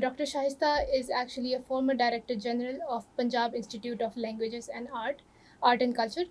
Dr. Shahista is actually a former Director General of Punjab Institute of Languages and Art and Culture.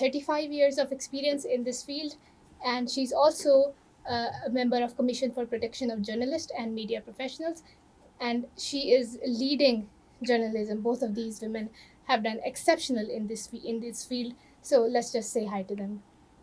35 years of experience in this field and she is also a member of Commission for Protection of Journalists and Media Professionals, and she is leading journalism. Both of these women have done exceptional in this field. So let's just say hi to them.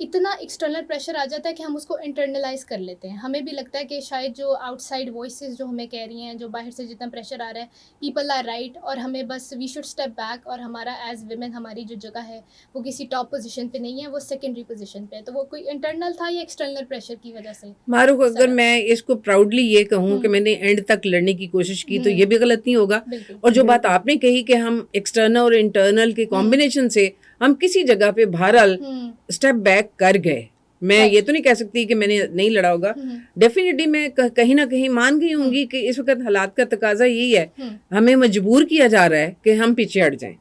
اتنا external pressure آ جاتا ہے کہ ہم اس کو internalise کر لیتے ہیں. ہمیں بھی لگتا ہے کہ شاید جو آؤٹ سائڈ وائسز جو ہمیں کہہ رہی ہیں, جو باہر سے جتنا پریشر آ رہا ہے, پیپل آر رائٹ, اور ہمیں بس وی شوڈ اسٹیپ بیک, اور ہمارا ایز ویمن ہماری جو جگہ ہے وہ کسی ٹاپ پوزیشن پہ نہیں ہے, وہ سیکنڈری پوزیشن پہ ہے. تو وہ کوئی انٹرنل تھا یا ایکسٹرنل پریشر کی وجہ سے؟ معروف, اگر میں اس کو پراؤڈلی یہ کہوں کہ میں نے اینڈ تک لڑنے کی کوشش کی تو یہ بھی غلط نہیں ہوگا. اور جو بات آپ نے کہی کہ ہم ایکسٹرنل اور انٹرنل کے کمبینیشن سے ہم کسی جگہ پہ بہرحال اسٹیپ بیک کر گئے. میں یہ تو نہیں کہہ سکتی کہ میں نے نہیں لڑا ہوگا. ڈیفینیٹلی میں کہیں نہ کہیں مان گئی ہوں گی کہ اس وقت حالات کا تقاضا یہی ہے, ہمیں مجبور کیا جا رہا ہے کہ ہم پیچھے ہٹ جائیں.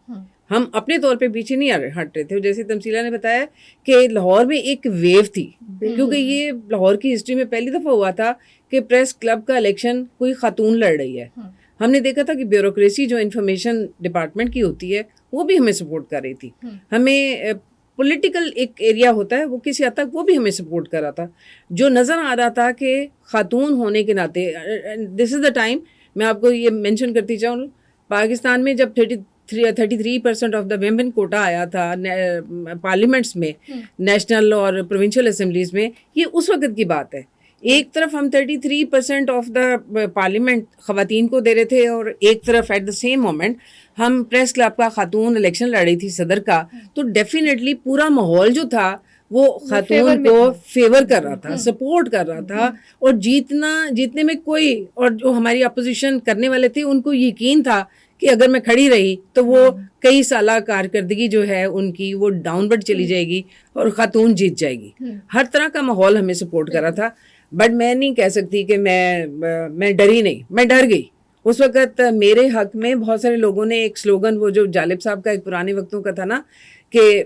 ہم اپنے طور پہ پیچھے نہیں ہٹ رہے تھے. جیسے تمثیلہ نے بتایا کہ لاہور میں ایک ویو تھی, کیونکہ یہ لاہور کی ہسٹری میں پہلی دفعہ ہوا تھا کہ پریس کلب کا الیکشن کوئی خاتون لڑ رہی ہے. ہم نے دیکھا تھا کہ بیوروکریسی جو انفارمیشن ڈپارٹمنٹ کی ہوتی ہے وہ بھی ہمیں سپورٹ کر رہی تھی. ہمیں پولیٹیکل ایک ایریا ہوتا ہے وہ کسی حد تک وہ بھی ہمیں سپورٹ کر رہا تھا. جو نظر آ رہا تھا کہ خاتون ہونے کے ناطے, دس از دا ٹائم, میں آپ کو یہ مینشن کرتی چاہوں, پاکستان میں جب 33% آف دا ویمن کوٹا آیا تھا پارلیمنٹس میں, نیشنل اور پروونشل اسمبلیز میں, یہ اس وقت کی بات ہے. ایک طرف ہم 33% آف دا پارلیمنٹ خواتین کو دے رہے تھے, اور ایک طرف ایٹ دا سیم مومنٹ ہم پریس کلب کا خاتون الیکشن لڑ رہی تھی صدر کا. تو ڈیفینیٹلی پورا ماحول جو تھا وہ خاتون کو فیور کر رہا تھا, سپورٹ کر رہا تھا, اور جیتنے میں کوئی, اور جو ہماری اپوزیشن کرنے والے تھے ان کو یقین تھا کہ اگر میں کھڑی رہی تو وہ کئی سالہ کارکردگی جو ہے ان کی وہ ڈاؤن ورڈ چلی جائے گی اور خاتون جیت جائے گی. ہر طرح کا ماحول ہمیں سپورٹ کر رہا تھا. بٹ میں نہیں کہہ سکتی کہ میں ڈری نہیں, میں ڈر گئی. اس وقت میرے حق میں بہت سارے لوگوں نے ایک سلوگن, وہ جو جالب صاحب کا ایک پرانے وقتوں کا تھا نا, کہ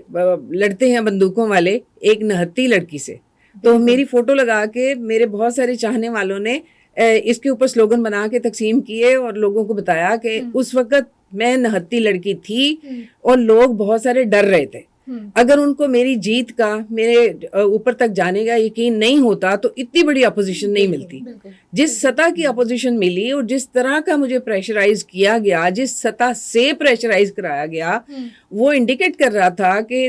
لڑتے ہیں بندوقوں والے ایک نہتی لڑکی سے, تو میری فوٹو لگا کے میرے بہت سارے چاہنے والوں نے اس کے اوپر سلوگن بنا کے تقسیم کیے, اور لوگوں کو بتایا کہ اس وقت میں نہتی لڑکی تھی اور لوگ بہت سارے ڈر رہے تھے. اگر ان کو میری جیت کا, میرے اوپر تک جانے کا یقین نہیں ہوتا تو اتنی بڑی اپوزیشن نہیں ملتی. جس سطح کی اپوزیشن ملی اور جس طرح کا مجھے پریشرائز کیا گیا, جس سطح سے پریشرائز کرایا گیا, وہ انڈیکیٹ کر رہا تھا کہ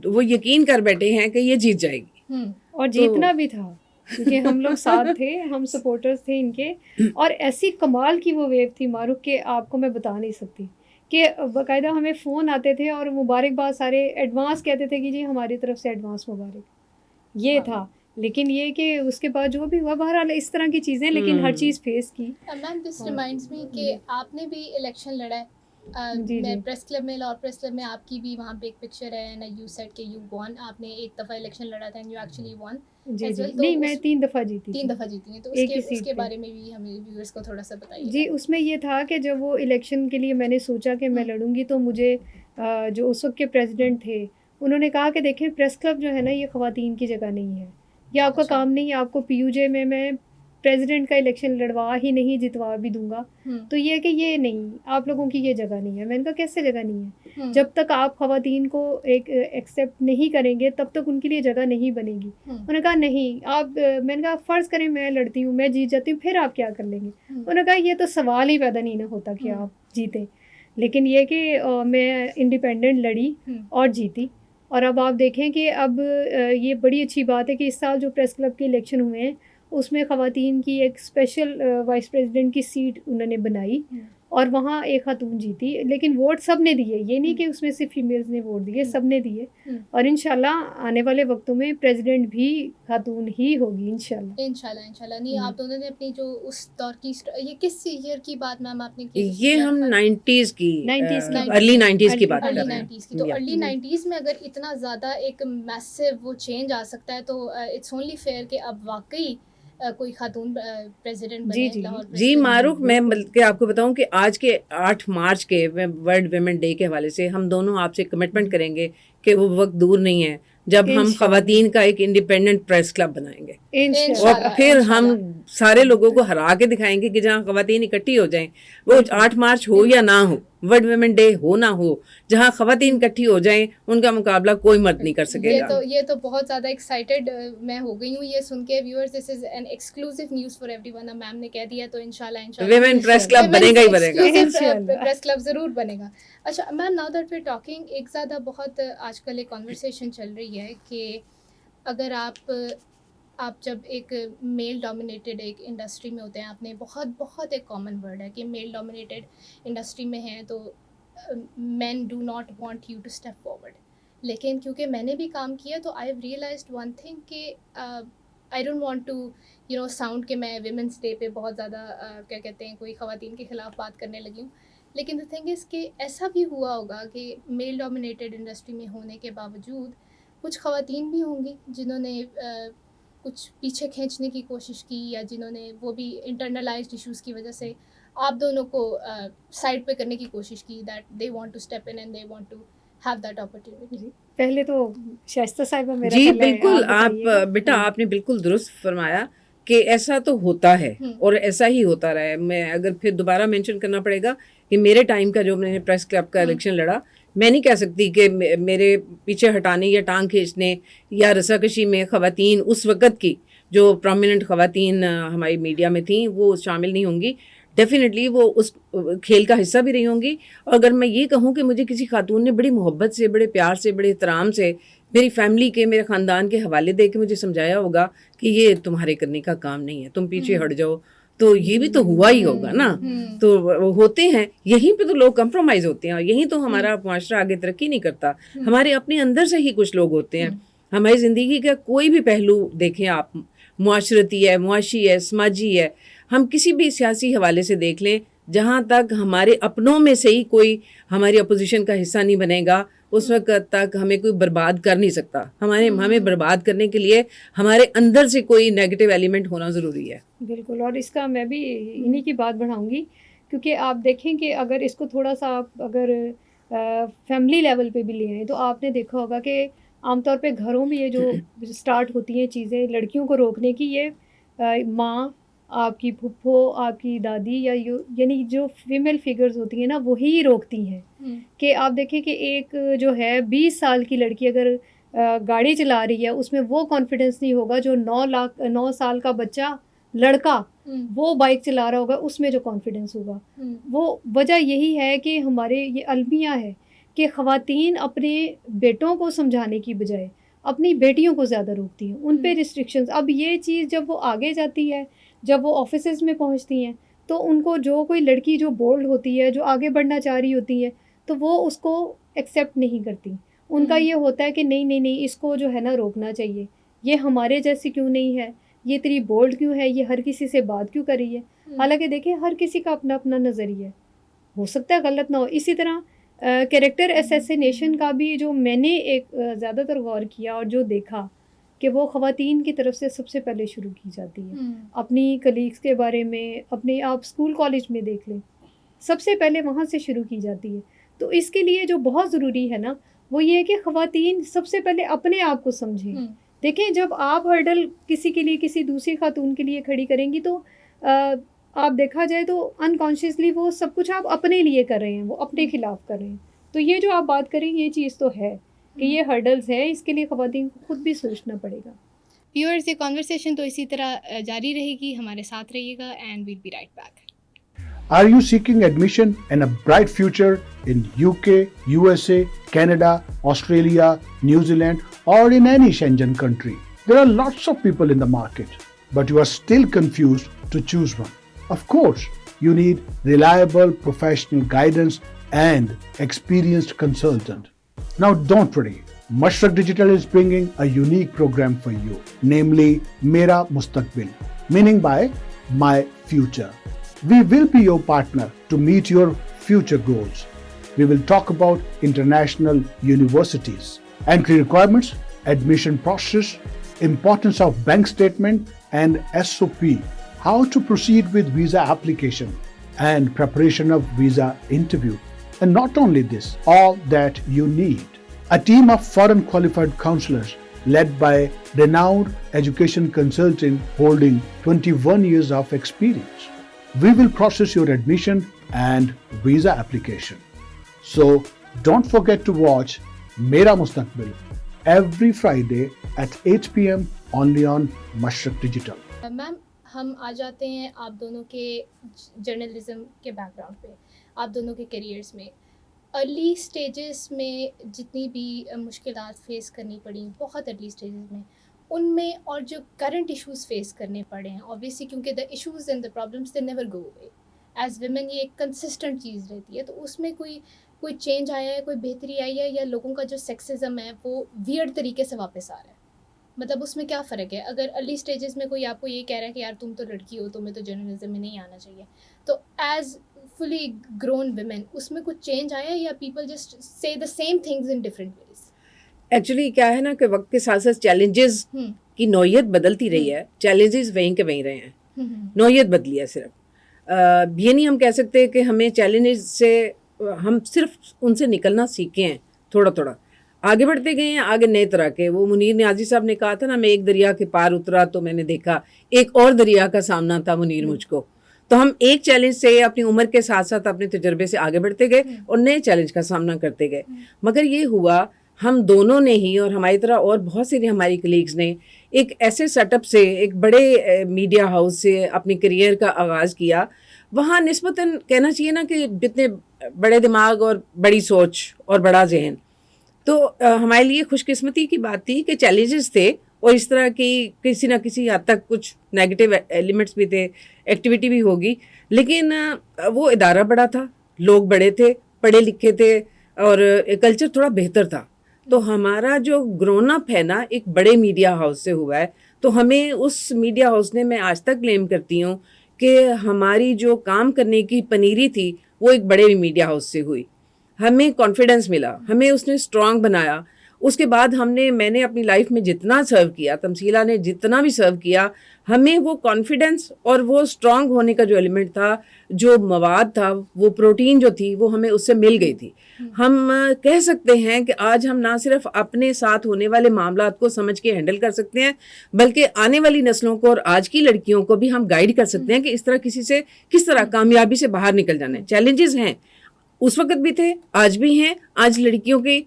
وہ یقین کر بیٹھے ہیں کہ یہ جیت جائے گی. اور جیتنا بھی تھا, کیونکہ ہم لوگ ساتھ تھے, ہم سپورٹرز تھے ان کے. اور ایسی کمال کی وہ ویو تھی معروف کہ آپ کو میں بتا نہیں سکتی, کہ باقاعدہ ہمیں فون آتے تھے اور مبارکباد سارے ایڈوانس کہتے تھے کہ جی ہماری طرف سے ایڈوانس مبارک, یہ تھا. لیکن یہ کہ اس کے بعد جو بھی ہوا, بہرحال اس طرح کی چیزیں, لیکن ہر چیز فیس کی. میم دس ریمائنڈس می کہ آپ نے بھی الیکشن لڑا ہے. میں پریس کلب میں, لاہور پریس کلب میں آپ کی بھی وہاں پہ ایک پکچر ہے, اینڈ یو سیڈ کہ یو وون, آپ نے ایک دفعہ الیکشن لڑا تھا اینڈ یو ایکچولی وون. نہیں, میں 3 دفعہ جیتی ہیں. تو اس کے بارے میں بھی ہمیں ویورز کو تھوڑا سا بتائیے. جی, اس میں یہ تھا کہ جب وہ الیکشن کے لیے میں نے سوچا کہ میں لڑوں گی, تو مجھے جو اس وقت کے پریزیڈنٹ تھے انہوں نے کہا کہ دیکھیں پریس کلب جو ہے نا یہ خواتین کی جگہ نہیں ہے, یہ آپ کا کام نہیں ہے, آپ کو پی یو جے میں پریزیڈنٹ کا الیکشن لڑوا ہی نہیں, جتوا بھی دوں گا. تو یہ کہ یہ نہیں, آپ لوگوں کی یہ جگہ نہیں ہے. میں نے کہا کیسے جگہ نہیں ہے, جب تک آپ خواتین کو ایک ایکسیپٹ نہیں کریں گے تب تک ان کے لیے جگہ نہیں بنے گی. انہوں نے کہا نہیں آپ, میں نے کہا فرض کریں میں لڑتی ہوں, میں جیت جاتی ہوں, پھر آپ کیا کر لیں گے. انہوں نے کہا یہ تو سوال ہی پیدا نہیں نہ ہوتا کہ آپ جیتیں. لیکن یہ کہ میں انڈیپینڈنٹ لڑی اور جیتی. اور اب آپ دیکھیں کہ اب یہ بڑی اچھی بات ہے کہ اس سال جو پریس کلب کے الیکشن ہوئے ہیں اس میں خواتین کی ایک اسپیشل وائس پریزیڈنٹ کی سیٹ انہوں نے بنائی, اور وہاں ایک خاتون جیتی. لیکن ووٹ سب نے دیے, یہ نہیں کہ اس میں صرف فیمیلز نے ووٹ دیے, سب نے دیے. اور انشاءاللہ آنے والے وقتوں میں پریزیڈنٹ بھی خاتون ہی ہوگی انشاءاللہ. نہیں, آپ دونوں نے اپنی جو اس دور کی, یہ کس ایئر کی بات میم آپ نے کی؟ یہ ہم 90s کی, ارلی 90s کی بات کر رہے ہیں. تو ارلی 90s میں اگر اتنا زیادہ ایک میسو وہ چینج آ سکتا ہے تو اٹس اونلی فیئر کہ اب واقعی کوئی خاتون پریزیڈنٹ بنے. جی معروف, میں بلکہ آپ کو بتاؤں کہ آج کے 8 مارچ کے ورلڈ ویمن ڈے کے حوالے سے ہم دونوں آپ سے کمٹمنٹ کریں گے کہ وہ وقت دور نہیں ہے جب ہم خواتین کا ایک انڈیپینڈنٹ پریس کلب بنائیں گے, اور پھر ہم سارے لوگوں کو ہرا کے دکھائیں گے کہ جہاں خواتین اکٹھی ہو جائیں, وہ 8 مارچ ہو یا نہ ہو, ورلڈ ویمن ڈے ہو نہ ہو, جہاں خواتین اکٹھی ہو جائیں ان کا مقابلہ کوئی مرد نہیں کر سکے گا. یہ تو بہت زیادہ ایکسائٹیڈ میں ہو گئی ہوں یہ سن کے. Viewers, this is an exclusive news for everyone. Ma'am نے کہہ دیا تو انشاءاللہ ویمن پریس کلب بنے گا ہی بنے گا, پریس کلب ضرور بنے گا. اچھا ma'am, now that we are talking, ایک زیادہ بہت آج کل ایک کانورسیشن چل رہی ہے کہ اگر آپ جب ایک میل ڈومینیٹڈ ایک انڈسٹری میں ہوتے ہیں, آپ نے بہت ایک کامن ورڈ ہے کہ میل ڈومینیٹڈ انڈسٹری میں ہیں تو men do not want you to step forward. لیکن کیونکہ میں نے بھی کام کیا تو I have realized one thing کہ I don't want to sound کہ میں ویمنس ڈے پہ بہت زیادہ کیا کہتے ہیں کوئی خواتین کے خلاف بات کرنے لگی ہوں. لیکن دا تھنگ از کہ ایسا بھی ہوا ہوگا کہ میل ڈومینیٹڈ انڈسٹری میں ہونے کے باوجود کچھ خواتین بھی ہوں گی جنہوں نے کچھ پیچھے کھینچنے کی کوشش کی, یا جنہوں نے وہ بھی انٹرنلائزڈ ایشوز کی وجہ سے آپ دونوں کو سائڈ پہ کرنے کی کوشش کی, that they want to step in and they want to have that opportunity. پہلے تو شائستہ صاحبہ میرا جی بالکل, آپ بیٹا آپ نے بالکل درست فرمایا کہ ایسا تو ہوتا ہے اور ایسا ہی ہوتا رہا ہے. میں اگر پھر دوبارہ مینشن کرنا پڑے گا کہ میرے ٹائم کا جو میں نے پریس کلب کا الیکشن لڑا, میں نہیں کہہ سکتی کہ میرے پیچھے ہٹانے یا ٹانگ کھینچنے یا رساکشی میں خواتین اس وقت کی جو پرومیننٹ خواتین ہماری میڈیا میں تھیں وہ شامل نہیں ہوں گی. ڈیفینیٹلی وہ اس کھیل کا حصہ بھی رہی ہوں گی. اور اگر میں یہ کہوں کہ مجھے کسی خاتون نے بڑی محبت سے, بڑے پیار سے, بڑے احترام سے میری فیملی کے, میرے خاندان کے حوالے دے کے مجھے سمجھایا ہوگا کہ یہ تمہارے کرنے کا کام نہیں ہے, تم پیچھے ہٹ جاؤ, تو یہ بھی تو ہوا ہی ہوگا نا. تو ہوتے ہیں, یہیں پہ تو لوگ کمپرومائز ہوتے ہیں, اور یہیں تو ہمارا معاشرہ آگے ترقی نہیں کرتا. ہمارے اپنے اندر سے ہی کچھ لوگ ہوتے ہیں. ہماری زندگی کا کوئی بھی پہلو دیکھیں آپ, معاشرتی ہے, معاشی ہے, سماجی ہے, ہم کسی بھی سیاسی حوالے سے دیکھ لیں, جہاں تک ہمارے اپنوں میں سے ہی کوئی ہماری اپوزیشن کا حصہ نہیں بنے گا اس وقت تک ہمیں کوئی برباد کر نہیں سکتا. ہمیں برباد کرنے کے لیے ہمارے اندر سے کوئی نیگیٹو ایلیمنٹ ہونا ضروری ہے. بالکل, اور اس کا میں بھی انہی کی بات بڑھاؤں گی, کیونکہ آپ دیکھیں کہ اگر اس کو تھوڑا سا آپ اگر فیملی لیول پہ بھی لے آئیں تو آپ نے دیکھا ہوگا کہ عام طور پہ گھروں میں یہ جو سٹارٹ ہوتی ہیں چیزیں لڑکیوں کو روکنے کی, یہ ماں, آپ کی پھپھو, آپ کی دادی, یا یعنی جو فیمیل فگرز ہوتی ہیں نا وہی روکتی ہیں. کہ آپ دیکھیں کہ ایک جو ہے 20 سال کی لڑکی اگر گاڑی چلا رہی ہے, اس میں وہ کانفیڈنس نہیں ہوگا جو 9 سال کا بچہ لڑکا وہ بائک چلا رہا ہوگا, اس میں جو کانفیڈنس ہوگا. وہ وجہ یہی ہے کہ ہمارے یہ المیہ ہے کہ خواتین اپنے بیٹوں کو سمجھانے کی بجائے اپنی بیٹیوں کو زیادہ روکتی ہیں, ان پہ ریسٹرکشنز. اب یہ چیز جب وہ آگے جاتی ہے, جب وہ آفیسز میں پہنچتی ہیں, تو ان کو جو کوئی لڑکی جو بولڈ ہوتی ہے, جو آگے بڑھنا چاہ رہی ہوتی ہے, تو وہ اس کو ایکسیپٹ نہیں کرتی. ان کا یہ ہوتا ہے کہ نہیں اس کو جو ہے نا روکنا چاہیے, یہ ہمارے جیسی کیوں نہیں ہے, یہ اتنی بولڈ کیوں ہے, یہ ہر کسی سے بات کیوں کر رہی ہے. حالانکہ دیکھیں ہر کسی کا اپنا اپنا نظریہ ہے, ہو سکتا ہے غلط نہ ہو. اسی طرح کیریکٹر اسیسینیشن کا بھی جو میں نے ایک زیادہ تر غور کیا اور جو دیکھا کہ وہ خواتین کی طرف سے سب سے پہلے شروع کی جاتی ہے. اپنی کلیگس کے بارے میں, اپنے آپ اسکول کالج میں دیکھ لیں, سب سے پہلے وہاں سے شروع کی جاتی ہے. تو اس کے لیے جو بہت ضروری ہے نا وہ یہ ہے کہ خواتین سب سے پہلے اپنے آپ کو سمجھیں. دیکھیں جب آپ ہرڈل کسی کے لیے, کسی دوسری خاتون کے لیے کھڑی کریں گی تو آپ دیکھا جائے تو انکانشیسلی وہ سب کچھ آپ اپنے لیے کر رہے ہیں, وہ اپنے خلاف کر رہے ہیں. تو یہ جو آپ بات کریں یہ چیز تو ہے کہ یہ ہرڈلز ہے, اس کے لیے خواتین کو خود بھی سوچنا پڑے گا. ویورز, یہ کانورسیشن تو اسی طرح جاری رہے گی, ہمارے ساتھ رہیے گا, and we'll be right back. Are you seeking admission and a bright future in UK, USA, Canada, Australia, New Zealand, or in any Schengen country? There are lots of people in the market, but you are still confused to choose one. Of course, you need reliable professional guidance and experienced consultant. Now don't worry. Mashrak Digital is bringing a unique program for you, namely Mera Mustaqbil, meaning by My Future. We will be your partner to meet your future goals. We will talk about international universities, entry requirements, admission process, importance of bank statement and SOP, how to proceed with visa application and preparation of visa interview. And not only this, all that you need. A team of foreign qualified counselors led by renowned education consultant holding 21 years of experience. We will process your admission and visa application. So don't forget to watch Mera Mustaqbil every Friday at 8 p.m. only on Mashrak Digital. میم ہم آ جاتے ہیں آپ دونوں کے journalism کے back ground پہ, آپ دونوں کے کیریئرز میں. ارلی سٹیجز میں جتنی بھی مشکلات فیس کرنی پڑیں, بہت ارلی سٹیجز میں, ان میں اور جو کرنٹ ایشوز فیس کرنے پڑے ہیں اوبیسلی کیونکہ the issues and the problems they never go away as women, یہ ایک کنسسٹنٹ چیز رہتی ہے. تو اس میں کوئی چینج آیا ہے, کوئی بہتری آئی ہے, یا لوگوں کا جو سیکسزم ہے وہ ویئرڈ طریقے سے واپس آ رہا ہے؟ مطلب اس میں کیا فرق ہے؟ اگر ارلی اسٹیجز میں کوئی آپ کو یہ کہہ رہا ہے کہ یار تم تو لڑکی ہو, تمہیں تو جرنلزم میں نہیں آنا چاہیے, تو ایز فلی گرون ویمن اس میں کچھ چینج آیا ہے یا people just say the same things in different ways? Actually کیا ہے نا کہ وقت کے ساتھ ساتھ چیلنجز کی نوعیت بدلتی رہی ہے, چیلنجز وہیں کے وہیں رہے ہیں, نوعیت بدلی ہے صرف. یہ نہیں ہم کہہ سکتے کہ ہمیں چیلنجز سے ہم صرف ان سے نکلنا سیکھے ہیں, تھوڑا تھوڑا آگے بڑھتے گئے ہیں, آگے نئے طرح کے. وہ منیر نیازی صاحب نے کہا تھا نا, میں ایک دریا کے پار اترا تو میں نے دیکھا ایک اور دریا کا سامنا تھا منیر مجھ کو. تو ہم ایک چیلنج سے اپنی عمر کے ساتھ ساتھ اپنے تجربے سے آگے بڑھتے گئے اور نئے چیلنج کا سامنا کرتے گئے. مگر یہ ہوا ہم دونوں نے ہی اور ہماری طرح اور بہت سی ہماری کلیگز نے ایک ایسے سیٹ اپ سے, ایک بڑے میڈیا ہاؤس سے اپنی کریئر کا آغاز کیا. وہاں نسبتاً کہنا چاہیے نا کہ جتنے بڑے دماغ اور بڑی سوچ اور بڑا ذہن, تو ہمارے لیے خوش قسمتی کی بات تھی کہ چیلنجز تھے اور اس طرح کی کسی نہ کسی حد تک کچھ نیگیٹو ایلیمنٹس بھی تھے, ایکٹیویٹی بھی ہوگی, لیکن وہ ادارہ بڑا تھا, لوگ بڑے تھے, پڑھے لکھے تھے اور کلچر تھوڑا بہتر تھا. تو ہمارا جو گرون اپ ہے نا ایک بڑے میڈیا ہاؤس سے ہوا ہے. تو ہمیں اس میڈیا ہاؤس نے, میں آج تک کلیم کرتی ہوں کہ ہماری جو کام کرنے کی پنیری تھی وہ ایک بڑے میڈیا ہاؤس سے ہوئی. ہمیں کانفیڈنس ملا, ہمیں اس نے اسٹرانگ بنایا. اس کے بعد میں نے اپنی لائف میں جتنا سرو کیا, تمثیلہ نے جتنا بھی سرو کیا, ہمیں وہ کانفیڈنس اور وہ اسٹرانگ ہونے کا جو ایلیمنٹ تھا, جو مواد تھا, وہ پروٹین جو تھی, وہ ہمیں اس سے مل گئی تھی. ہم کہہ سکتے ہیں کہ آج ہم نہ صرف اپنے ساتھ ہونے والے معاملات کو سمجھ کے ہینڈل کر سکتے ہیں, بلکہ آنے والی نسلوں کو اور آج کی لڑکیوں کو بھی ہم گائیڈ کر سکتے ہیں کہ اس طرح کسی سے کس طرح کامیابی سے باہر نکل جانا ہے. چیلنجز ہیں, اس وقت بھی تھے, آج بھی ہیں, آج لڑکیوں کی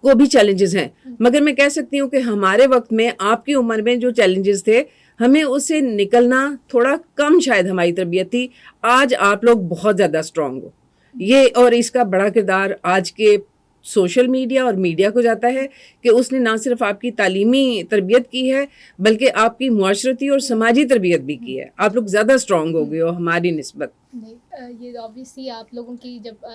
کو بھی چیلنجز ہیں. مگر میں کہہ سکتی ہوں کہ ہمارے وقت میں, آپ کی عمر میں جو چیلنجز تھے, ہمیں اس سے نکلنا تھوڑا کم شاید ہماری تربیت تھی. آج آپ لوگ بہت زیادہ اسٹرانگ ہو. یہ اور اس کا بڑا کردار آج کے سوشل میڈیا اور میڈیا کو جاتا ہے کہ اس نے نہ صرف آپ کی تعلیمی تربیت کی ہے بلکہ آپ کی معاشرتی اور سماجی تربیت بھی کی ہے. آپ لوگ زیادہ اسٹرانگ ہو گئے ہو ہماری نسبت. یہ آبویسلی آپ لوگوں کی, جب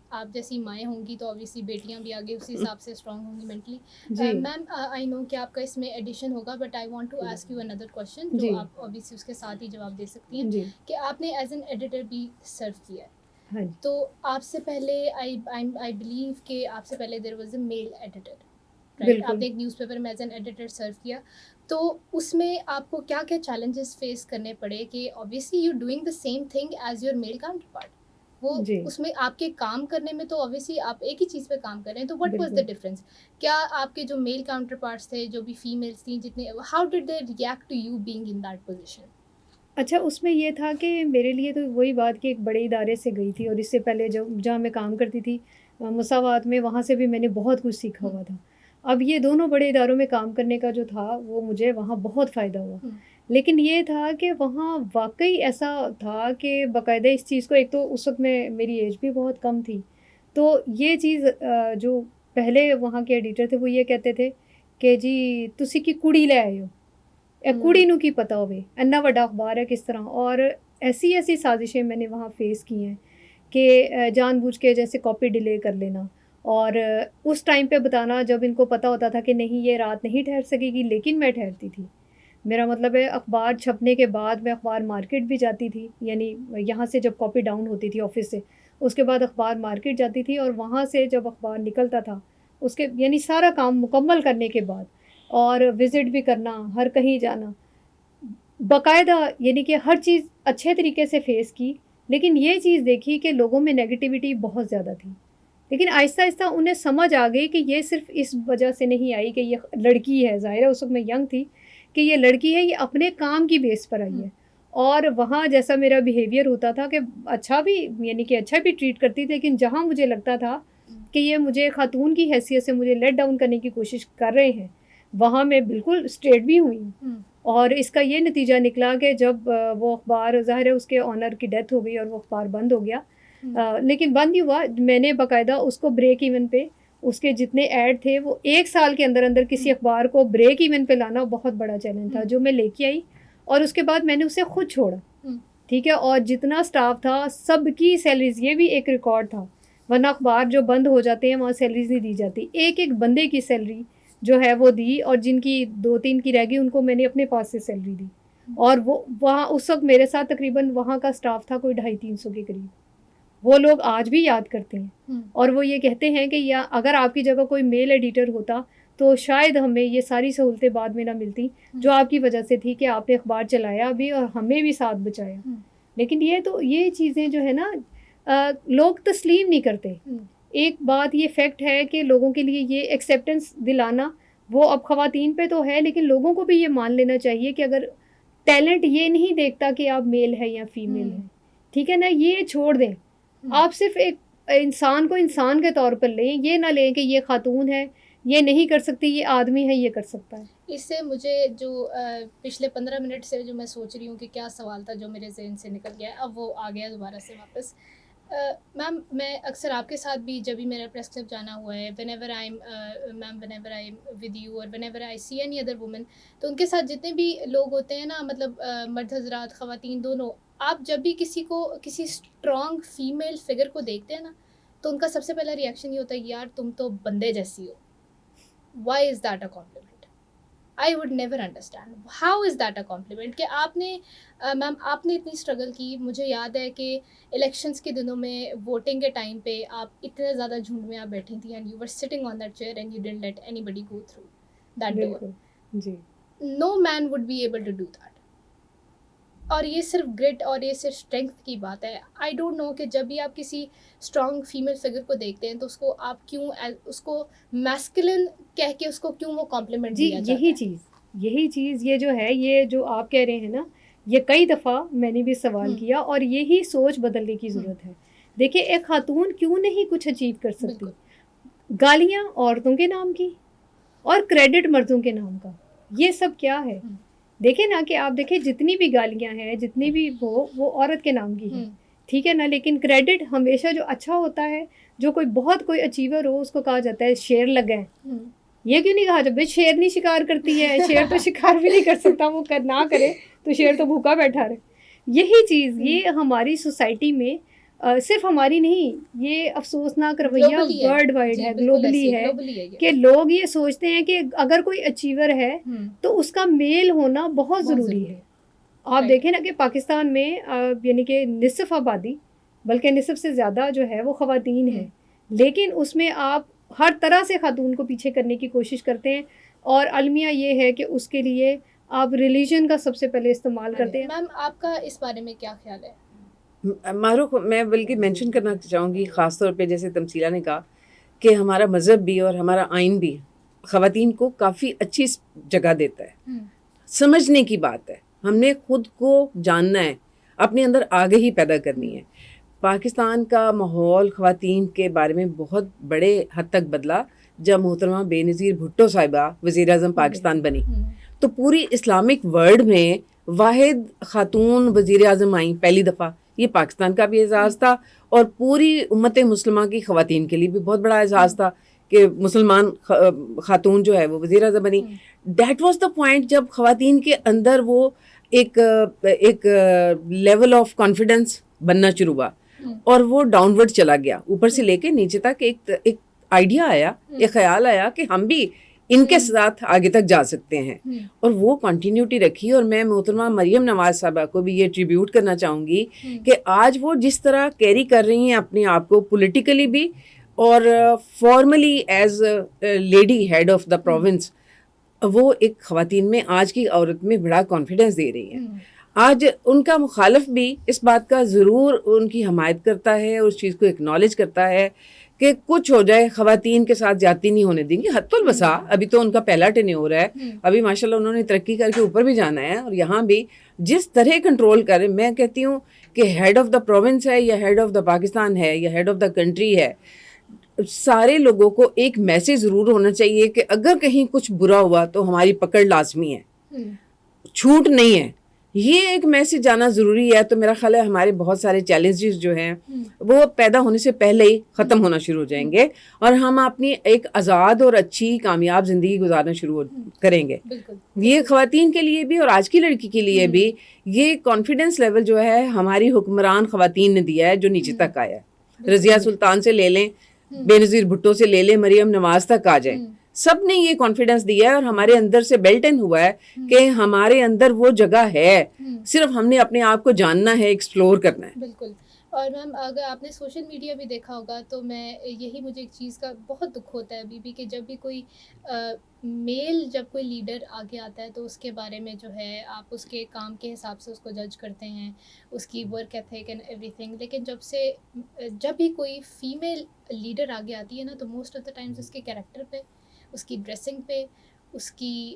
آپ جیسی مائیں ہوں گی تو آبویسلی بیٹیاں بھی آگے اسی حساب سے اسٹرانگ ہوں گی مینٹلی. میم آئی نو کہ آپ کا اس میں ایڈیشن ہوگا, but I want to ask you another question جو آپ آبویسلی اس کے ساتھ ہی جواب دے سکتی ہیں, کہ آپ نے ایز این ایڈیٹر بھی سرو کیا ہے. تو آپ سے پہلے آئی بلیو کہ آپ سے پہلے there was a male editor, right? آپ نے ایک نیوز پیپر میں ایز این ایڈیٹر سرو کیا, تو اس میں آپ کو کیا کیا چیلنجز فیس کرنے پڑے کہ obviously you doing the same thing as your male counterpart. وہ اس میں آپ کے کام کرنے میں تو آبویسلی آپ ایک ہی چیز پہ کام کر رہے ہیں, تو وٹ واز دا ڈفرینس؟ کیا آپ کے جو میل کاؤنٹر پارٹس تھے, جو بھی فیمیلس تھیں, جتنے, how did they react to you being in that position? اچھا, اس میں یہ تھا کہ میرے لیے تو وہی بات کہ ایک بڑے ادارے سے گئی تھی, اور اس سے پہلے جہاں میں کام کرتی تھی مساوات میں, وہاں سے بھی میں نے بہت کچھ سیکھا ہوا تھا. اب یہ دونوں بڑے اداروں میں کام کرنے کا جو تھا وہ مجھے وہاں بہت فائدہ ہوا. لیکن یہ تھا کہ وہاں واقعی ایسا تھا کہ باقاعدہ اس چیز کو, ایک تو اس وقت میں میری ایج بھی بہت کم تھی, تو یہ چیز جو پہلے وہاں کے ایڈیٹر تھے وہ یہ کہتے تھے کہ جی تسی کی کڑی لے آئے ہو, کڑی نو کی پتہ ہوئے اینا وڈا اخبار ہے کس طرح. اور ایسی سازشیں میں نے وہاں فیس کی ہیں کہ جان بوجھ کے جیسے کاپی ڈیلے کر لینا, اور اس ٹائم پہ بتانا جب ان کو پتہ ہوتا تھا کہ نہیں یہ رات نہیں ٹھہر سکے گی, لیکن میں ٹھہرتی تھی. میرا مطلب ہے اخبار چھپنے کے بعد میں اخبار مارکیٹ بھی جاتی تھی, یعنی یہاں سے جب کاپی ڈاؤن ہوتی تھی آفس سے, اس کے بعد اخبار مارکیٹ جاتی تھی, اور وہاں سے جب اخبار نکلتا تھا اس کے یعنی سارا کام مکمل کرنے کے بعد, اور وزٹ بھی کرنا, ہر کہیں جانا باقاعدہ, یعنی کہ ہر چیز اچھے طریقے سے فیس کی. لیکن یہ چیز دیکھی کہ لوگوں میں نیگیٹیوٹی بہت زیادہ تھی, لیکن آہستہ آہستہ انہیں سمجھ آ گئی کہ یہ صرف اس وجہ سے نہیں آئی کہ یہ لڑکی ہے, ظاہر ہے اس وقت میں ینگ تھی, کہ یہ لڑکی ہے, یہ اپنے کام کی بیس پر آئی ہے. اور وہاں جیسا میرا بیہیویئر ہوتا تھا کہ اچھا بھی, یعنی کہ اچھا بھی ٹریٹ کرتی تھی, لیکن جہاں مجھے لگتا تھا کہ یہ مجھے خاتون کی حیثیت سے مجھے لیٹ ڈاؤن کرنے کی کوشش کر رہے ہیں, وہاں میں بالکل اسٹریٹ بھی ہوئی. اور اس کا یہ نتیجہ نکلا کہ جب وہ اخبار, ظاہر ہے اس کے آنر کی ڈیتھ ہو گئی اور وہ اخبار بند ہو گیا, لیکن بند ہی ہوا, میں نے باقاعدہ اس کو بریک ایون پہ اس کے جتنے ایڈ تھے وہ 1 سال کے اندر اندر کسی اخبار کو بریک ایون پہ لانا بہت بڑا چیلنج تھا، جو میں لے کے آئی اور اس کے بعد میں نے اسے خود چھوڑا، ٹھیک ہے. اور جتنا سٹاف تھا سب کی سیلریز، یہ بھی ایک ریکارڈ تھا، ورنہ اخبار جو بند ہو جاتے ہیں وہاں سیلریز نہیں دی جاتی. ایک ایک بندے کی سیلری جو ہے وہ دی، اور جن کی 2-3 کی رہ گئی ان کو میں نے اپنے پاس سے سیلری دی. اور وہ وہاں اس وقت میرے ساتھ تقریباً وہاں کا سٹاف تھا کوئی 250-300 کے قریب. وہ لوگ آج بھی یاد کرتے ہیں اور وہ یہ کہتے ہیں کہ یا اگر آپ کی جگہ کوئی میل ایڈیٹر ہوتا تو شاید ہمیں یہ ساری سہولتیں بعد میں نہ ملتی جو آپ کی وجہ سے تھی کہ آپ نے اخبار چلایا بھی اور ہمیں بھی ساتھ بچایا. لیکن یہ چیزیں جو ہے نا لوگ تسلیم نہیں کرتے. ایک بات یہ فیکٹ ہے کہ لوگوں کے لیے یہ ایکسیپٹنس دلانا وہ اب خواتین پہ تو ہے، لیکن لوگوں کو بھی یہ مان لینا چاہیے کہ اگر ٹیلنٹ یہ نہیں دیکھتا کہ آپ میل ہے یا فیمیل ہے، ٹھیک ہے نا، یہ چھوڑ دیں. آپ صرف ایک انسان کو انسان کے طور پر لیں، یہ نہ لیں کہ یہ خاتون ہے، یہ نہیں کر سکتی، یہ آدمی ہے، یہ کر سکتا ہے. اس سے مجھے جو پچھلے 15 منٹ سے جو میں سوچ رہی ہوں کہ کیا سوال تھا جو میرے ذہن سے نکل گیا، اب وہ آ گیا دوبارہ سے واپس. میم میں اکثر آپ کے ساتھ بھی جب بھی میرا پریس کلب جانا ہوا ہے، whenever I am with you اور whenever I see any other woman, تو ان کے ساتھ جتنے بھی لوگ ہوتے ہیں نا، مطلب مرد حضرات خواتین دونوں، آپ جب بھی کسی اسٹرانگ فیمیل فگر کو دیکھتے ہیں نا تو ان کا سب سے پہلا ریئیکشن یہ ہوتا ہے یار تم تو بندے جیسی ہو. Why is that a compliment? I would never understand. How is that a compliment? کہ آپ نے میم آپ نے اتنی اسٹرگل کی. مجھے یاد ہے کہ الیکشنس کے دنوں میں ووٹنگ کے ٹائم پہ آپ اتنے زیادہ جھنڈ میں آپ بیٹھی تھیں and you were sitting on that chair and you didn't let anybody go through that door. جی، no man would be able to do that. اور یہ صرف گرٹ اور یہ صرف اسٹرینتھ کی بات ہے. آئی ڈونٹ نو کہ جب بھی آپ کسی اسٹرانگ فیمیل فگر کو دیکھتے ہیں تو اس کو آپ کیوں اس کو میسکلن کہہ کے اس کو کیوں وہ کمپلیمنٹ دیا جاتا ہے؟ یہی چیز یہ جو ہے، یہ جو آپ کہہ رہے ہیں نا، یہ کئی دفعہ میں نے بھی سوال کیا اور یہی سوچ بدلنے کی ضرورت ہے. دیکھیں ایک خاتون کیوں نہیں کچھ اچیو کر سکتی؟ گالیاں عورتوں کے نام کی اور کریڈٹ مردوں کے نام کا، یہ سب کیا ہے؟ دیکھیں نا کہ آپ دیکھیں جتنی بھی گالیاں ہیں، جتنی بھی وہ عورت کے نام کی ہیں، ٹھیک ہے نا، لیکن کریڈٹ ہمیشہ جو اچھا ہوتا ہے، جو کوئی اچیور ہو اس کو کہا جاتا ہے شیر لگا ہے. یہ کیوں نہیں کہا جب شیر نہیں شکار کرتی ہے، شیر تو شکار بھی نہیں کر سکتا، وہ نہ کرے تو شیر تو بھوکا بیٹھا رہے. یہی چیز یہ ہماری سوسائٹی میں صرف ہماری نہیں، یہ افسوسناک رویہ ورلڈ وائڈ ہے، گلوبلی ہے کہ لوگ یہ سوچتے ہیں کہ اگر کوئی اچیور ہے تو اس کا میل ہونا بہت ضروری ہے. آپ دیکھیں نا کہ پاکستان میں یعنی کہ نصف آبادی، بلکہ نصف سے زیادہ جو ہے وہ خواتین ہیں، لیکن اس میں آپ ہر طرح سے خاتون کو پیچھے کرنے کی کوشش کرتے ہیں. اور المیہ یہ ہے کہ اس کے لیے آپ ریلیجن کا سب سے پہلے استعمال کرتے ہیں. میم آپ کا اس بارے میں کیا خیال ہے؟ معروف میں بلکہ مینشن کرنا چاہوں گی خاص طور پہ جیسے تمثیلہ نے کہا کہ ہمارا مذہب بھی اور ہمارا آئین بھی خواتین کو کافی اچھی جگہ دیتا ہے. سمجھنے کی بات ہے، ہم نے خود کو جاننا ہے، اپنے اندر آگہی پیدا کرنی ہے. پاکستان کا ماحول خواتین کے بارے میں بہت بڑے حد تک بدلا جب محترمہ بے نظیر بھٹو صاحبہ وزیر اعظم پاکستان بنی. تو پوری اسلامک ورلڈ میں واحد خاتون وزیر اعظم آئیں پہلی دفعہ. یہ پاکستان کا بھی اعزاز تھا اور پوری امت مسلمہ کی خواتین کے لیے بھی بہت بڑا اعزاز تھا کہ مسلمان خاتون جو ہے وہ وزیر اعظم بنی. دیٹ واز دا پوائنٹ جب خواتین کے اندر وہ ایک لیول آف کانفیڈنس بننا شروع ہوا اور وہ ڈاؤن ورڈ چلا گیا، اوپر سے لے کے نیچے تک ایک آئیڈیا آیا، ایک خیال آیا کہ ہم بھی ان کے ساتھ آگے تک جا سکتے ہیں، اور وہ کنٹینیوٹی رکھی. اور میں محترمہ مریم نواز صاحبہ کو بھی یہ ٹریبیوٹ کرنا چاہوں گی کہ آج وہ جس طرح کیری کر رہی ہیں اپنے آپ کو پولیٹیکلی بھی اور formally as lady head of the province, وہ ایک خواتین میں آج کی عورت میں بڑا کانفیڈنس دے رہی ہیں. آج ان کا مخالف بھی اس بات کا ضرور ان کی حمایت کرتا ہے اور اس چیز کو اکنالج کرتا ہے کہ کچھ ہو جائے خواتین کے ساتھ زیادتی نہیں ہونے دیں گے. حتی الوسع ابھی تو ان کا پہلا ٹینیور ہے، ابھی ماشاءاللہ انہوں نے ترقی کر کے اوپر بھی جانا ہے، اور یہاں بھی جس طرح کنٹرول کریں. میں کہتی ہوں کہ ہیڈ آف دا پروونس ہے یا ہیڈ آف دا پاکستان ہے یا ہیڈ آف دا کنٹری ہے، سارے لوگوں کو ایک میسج ضرور ہونا چاہیے کہ اگر کہیں کچھ برا ہوا تو ہماری پکڑ لازمی ہے، چھوٹ نہیں ہے. یہ ایک میسج جانا ضروری ہے. تو میرا خیال ہے ہمارے بہت سارے چیلنجز جو ہیں وہ پیدا ہونے سے پہلے ہی ختم ہونا شروع ہو جائیں گے اور ہم اپنی ایک آزاد اور اچھی کامیاب زندگی گزارنا شروع کریں گے. یہ خواتین کے لیے بھی اور آج کی لڑکی کے لیے بھی یہ کانفیڈنس لیول جو ہے ہماری حکمران خواتین نے دیا ہے جو نیچے تک آیا ہے. رضیہ سلطان سے لے لیں, بے نظیر بھٹو سے لے لیں, مریم نواز تک آ جائیں, سب نے یہ کانفیڈنس دیا ہے اور ہمارے اندر سے بیلٹ ان ہوا ہے کہ ہمارے اندر وہ جگہ ہے, صرف ہم نے اپنے آپ کو جاننا ہے, ایکسپلور کرنا ہے. بالکل. اور میم اگر آپ نے سوشل میڈیا بھی دیکھا ہوگا تو یہی مجھے ایک چیز کا بہت دکھ ہوتا ہے ابھی بھی کہ جب بھی کوئی میل جب کوئی لیڈر آگے آتا ہے تو اس کے بارے میں جو ہے آپ اس کے کام کے حساب سے اس کو جج کرتے ہیں, اس کی work ethic and every thing. لیکن جب بھی کوئی فیمیل لیڈر آگے آتی ہے نا تو موسٹ آف دا ٹائمز اس کے کیریکٹر پہ, اس کی ڈریسنگ پہ, اس کی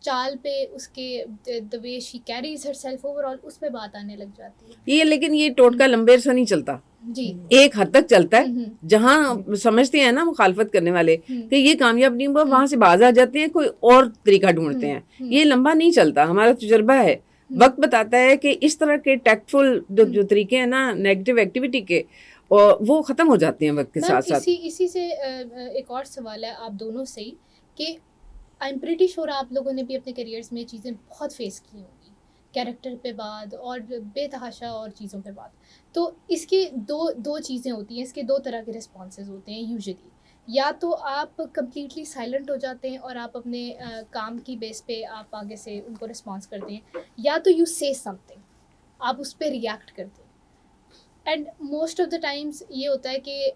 چال پہ, اس کے the way she carries herself overall اس پہ بات آنے لگ جاتی ہے. یہ لیکن یہ ٹوٹکا لمبے عرصہ نہیں چلتا, جی ایک حد تک چلتا ہے. جہاں سمجھتے ہیں نا مخالفت کرنے والے کہ یہ کامیاب نہیں ہوا, وہاں سے باز آ جاتے ہیں, کوئی اور طریقہ ڈھونڈتے ہیں. یہ لمبا نہیں چلتا. ہمارا تجربہ ہے, وقت بتاتا ہے کہ اس طرح کے ٹیکٹفل جو طریقے ہیں نا نیگیٹو ایکٹیویٹی کے, وہ ختم ہو جاتے ہیں وقت کے ساتھ ساتھ. اسی سے ایک اور سوال ہے آپ دونوں سے ہی کہ آئی ایم پریٹی شیور آپ لوگوں نے بھی اپنے کیریئرز میں چیزیں بہت فیس کی ہوں گی, کیریکٹر پہ بات اور بے تحاشا اور چیزوں پہ بات. تو اس کی دو چیزیں ہوتی ہیں, اس کے دو طرح کے رسپانسز ہوتے ہیں یوزلی. یا تو آپ کمپلیٹلی سائلنٹ ہو جاتے ہیں اور آپ اپنے کام کی بیس پہ آپ آگے سے ان کو رسپانس کرتے ہیں, یا تو یو سے سم تھنگ, آپ اس پہ ریئیکٹ کرتے ہیں. And most of the Times یہ ہوتا ہے کہ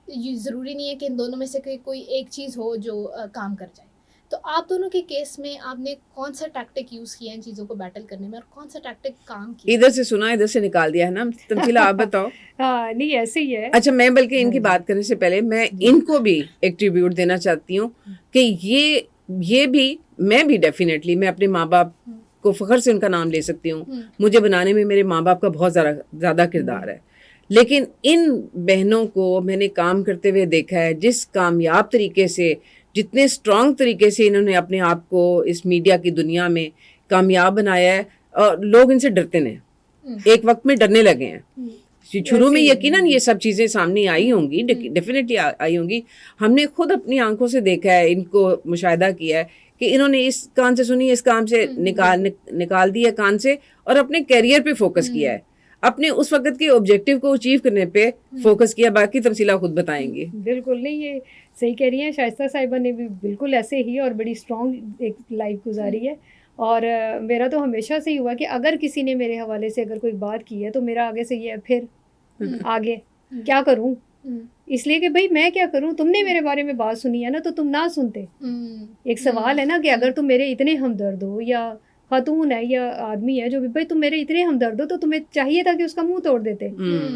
یہ ضروری نہیں ہے کہ ان دونوں میں سے کوئی ایک چیز ہو جو کام کر جائے. تو آپ دونوں کے کیس میں آپ نے کون سا ٹیکٹک یوز کیا ان چیزوں کو بیٹل کرنے میں, اور کون سا ٹیکٹک کام کیا؟ ادھر سے سنا ادھر سے نکال دیا ہے نا. تمثیلہ آپ بتاؤ. نہیں ایسے ہی ہے. اچھا میں بلکہ ان کی بات کرنے سے پہلے میں ان کو بھی ایک ٹریبیوٹ دینا چاہتی ہوں کہ یہ بھی میں بھی ڈیفینیٹلی میں اپنے ماں باپ کو فخر سے ان کا نام لے سکتی ہوں. مجھے بنانے میں میرے ماں باپ کا بہت زیادہ کردار ہے. لیکن ان بہنوں کو میں نے کام کرتے ہوئے دیکھا ہے, جس کامیاب طریقے سے, جتنے اسٹرانگ طریقے سے انہوں نے اپنے آپ کو اس میڈیا کی دنیا میں کامیاب بنایا ہے, اور لوگ ان سے ڈرتے ہیں, ایک وقت میں ڈرنے لگے ہیں. شروع میں یقیناً یہ سب چیزیں سامنے آئی ہوں گی, ڈیفینیٹلی آئی ہوں گی. ہم نے خود اپنی آنکھوں سے دیکھا ہے, ان کو مشاہدہ کیا ہے کہ انہوں نے اس کان سے سنی, اس کام سے نکال دیا کان سے, اور اپنے کیریئر پہ فوکس کیا ہے, اپنے اس وقت کے آبجیکٹیو کو اچیو کرنے پہ فوکس کیا. باقی تمثیلہ خود بتائیں گی. بالکل نہیں, یہ صحیح کہہ رہی ہیں شائستہ صاحبہ نے بھی بالکل ایسے ہی اور بڑی اسٹرانگ ایک لائف گزاری ہے. اور میرا تو ہمیشہ سے ہی ہوا کہ اگر کسی نے میرے حوالے سے اگر کوئی بات کی ہے تو میرا آگے سے یہ ہے پھر آگے کیا کروں, اس لیے کہ بھائی میں کیا کروں, تم نے میرے بارے میں بات سنی ہے نا تو تم نہ سنتے. ایک سوال ہے نا کہ اگر تم میرے اتنے ہمدرد ہو, یا خاتون ہے یا آدمی ہے جو بھی, بھائی تم میرے اتنے ہمدرد ہو تو تمہیں چاہیے تھا کہ اس کا منہ توڑ دیتے.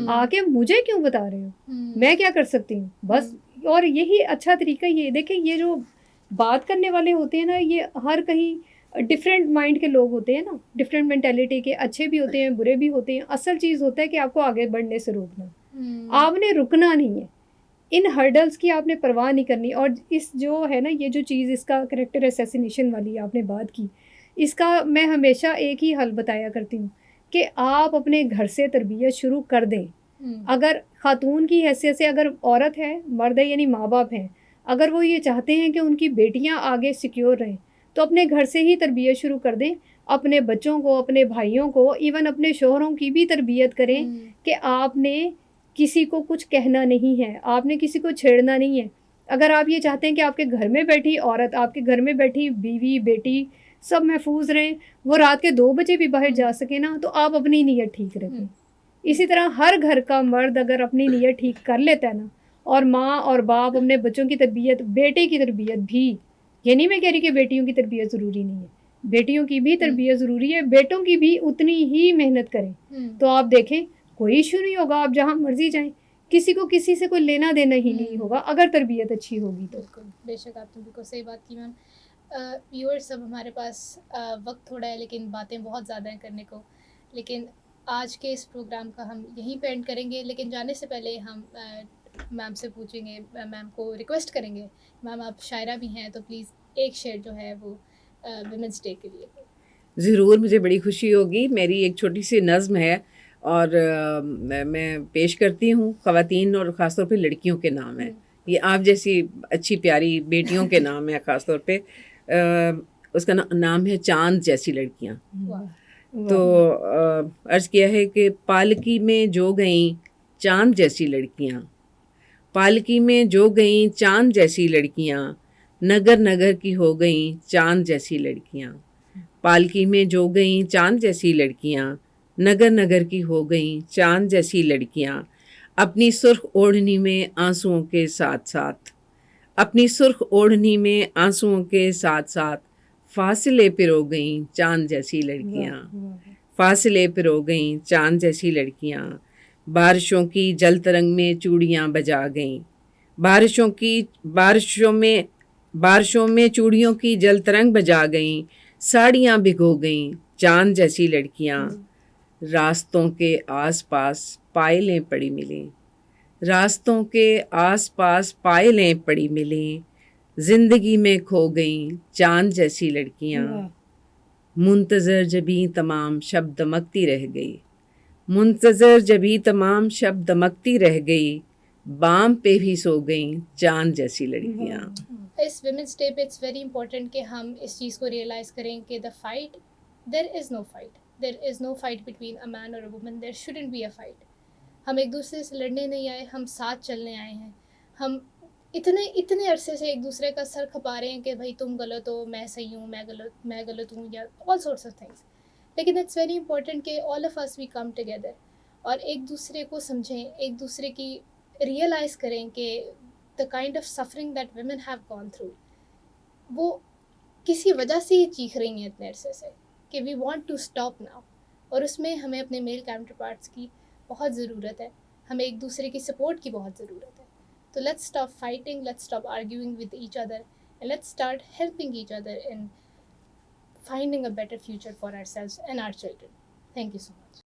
آ کے مجھے کیوں بتا رہے ہو, میں کیا کر سکتی ہوں بس. اور یہی اچھا طریقہ, یہ دیکھیں یہ جو بات کرنے والے ہوتے ہیں نا, یہ ہر کہیں ڈفرینٹ مائنڈ کے لوگ ہوتے ہیں نا, ڈفرینٹ مینٹیلٹی کے, اچھے بھی ہوتے ہیں برے بھی ہوتے ہیں. اصل چیز ہوتا ہے کہ آپ کو آگے بڑھنے سے روکنا, آپ نے رکنا نہیں ہے, ان ہرڈلس کی آپ نے پرواہ نہیں کرنی. اور اس جو ہے نا یہ جو چیز اس کا کریکٹر اسیسینیشن والی آپ نے بات کی, اس کا میں ہمیشہ ایک ہی حل بتایا کرتی ہوں کہ آپ اپنے گھر سے تربیت شروع کر دیں. اگر خاتون کی حیثیت سے, اگر عورت ہے, مرد ہے یعنی ماں باپ ہیں, اگر وہ یہ چاہتے ہیں کہ ان کی بیٹیاں آگے سیکیور رہیں تو اپنے گھر سے ہی تربیت شروع کر دیں. اپنے بچوں کو, اپنے بھائیوں کو, ایون اپنے شوہروں کی بھی تربیت کریں کہ آپ نے کسی کو کچھ کہنا نہیں ہے, آپ نے کسی کو چھیڑنا نہیں ہے. اگر آپ یہ چاہتے ہیں کہ آپ کے گھر میں بیٹھی عورت, آپ کے گھر میں بیٹھی بیوی بیٹی سب محفوظ رہیں, وہ رات کے 2 بجے بھی باہر جا سکیں نا, تو آپ اپنی نیت ٹھیک رکھیں. اسی طرح ہر گھر کا مرد اگر اپنی نیت ٹھیک کر لیتا ہے نا, اور ماں اور باپ اپنے بچوں کی تربیت, بیٹے کی تربیت بھی, یہ نہیں میں کہہ رہی کہ بیٹیوں کی تربیت ضروری نہیں ہے, بیٹیوں کی بھی تربیت ضروری ہے, بیٹوں کی بھی اتنی ہی محنت کریں تو آپ دیکھیں کوئی ایشو نہیں ہوگا. آپ جہاں مرضی جائیں, کسی کو کسی سے کوئی لینا دینا ہی نہیں ہوگا اگر تربیت اچھی ہوگی تو. بالکل, بے شک آپ نے بالکل صحیح بات کی میم. ویورز سب ہمارے پاس وقت تھوڑا ہے لیکن باتیں بہت زیادہ ہیں کرنے کو, لیکن آج کے اس پروگرام کا ہم یہیں پہ اینڈ کریں گے. لیکن جانے سے پہلے ہم میم سے پوچھیں گے, میم کو ریکویسٹ کریں گے, میم آپ شاعرہ بھی ہیں تو پلیز ایک شعر جو ہے وہ ویمنس ڈے کے لیے. ضرور، مجھے بڑی خوشی ہوگی. میری ایک چھوٹی سی نظم ہے اور میں پیش کرتی ہوں. خواتین اور خاص طور پہ لڑکیوں کے نام ہے. یہ آپ جیسی اچھی پیاری بیٹیوں کے نام ہے خاص طور پہ. اس کا نام ہے چاند جیسی لڑکیاں. تو عرض کیا ہے کہ پالکی میں جو گئیں چاند جیسی لڑکیاں، پالکی میں جو گئیں چاند جیسی لڑکیاں، نگر نگر کی ہو گئیں چاند جیسی لڑکیاں. پالکی میں جو گئیں چاند جیسی لڑکیاں، نگر نگر کی ہو گئیں چاند جیسی لڑکیاں. اپنی سرخ اوڑھنی میں آنسوؤں کے ساتھ ساتھ، اپنی سرخ اوڑھنی میں آنسوؤں کے ساتھ ساتھ فاصلے پرو گئیں چاند جیسی لڑکیاں. فاصلے پرو گئیں چاند جیسی لڑکیاں. بارشوں کی جل ترنگ میں چوڑیاں بجا گئیں، بارشوں میں چوڑیوں کی جل ترنگ بجا گئیں. ساڑیاں بھگو گئیں چاند جیسی لڑکیاں. راستوں کے آس پاس پائلیں پڑی ملیں، راستوں کے آس پاس پائلیں پڑی ملیں. زندگی میں کھو گئیں چاند جیسی لڑکیاں. منتظر جبیں تمام شب دمکتی رہ گئی، منتظر جبیں تمام شب دمکتی رہ گئی. بام پہ بھی سو گئیں چاند جیسی لڑکیاں. اس ویمنس ڈے پہ اٹس ویری امپورٹنٹ کہ ہم اس چیز کو ریئلائز کریں کہ the fight, there is no fight, there is no fight between a man اور a woman, there shouldn't be a fight. ہم ایک دوسرے سے لڑنے نہیں آئے، ہم ساتھ چلنے آئے ہیں. ہم اتنے عرصے سے ایک دوسرے کا سر کھپا رہے ہیں کہ بھائی تم غلط ہو، میں صحیح ہوں، میں غلط ہوں، یا آل سورٹس آف تھنگس. لیکن اٹس ویری امپورٹنٹ کہ all of us we come together اور ایک دوسرے کو سمجھیں، ایک دوسرے کی ریئلائز کریں کہ the kind of suffering that women have gone through، وہ کسی وجہ سے ہی چیخ رہی ہیں اتنے عرصے سے کہ we want to stop now. اور اس میں ہمیں اپنے میل کاؤنٹر پارٹس کی بہت ضرورت ہے، ہمیں ایک دوسرے کی سپورٹ کی بہت ضرورت ہے. تو let's stop fighting, let's stop arguing with each other and let's start helping each other in finding a better future for ourselves and our children. Thank you so much.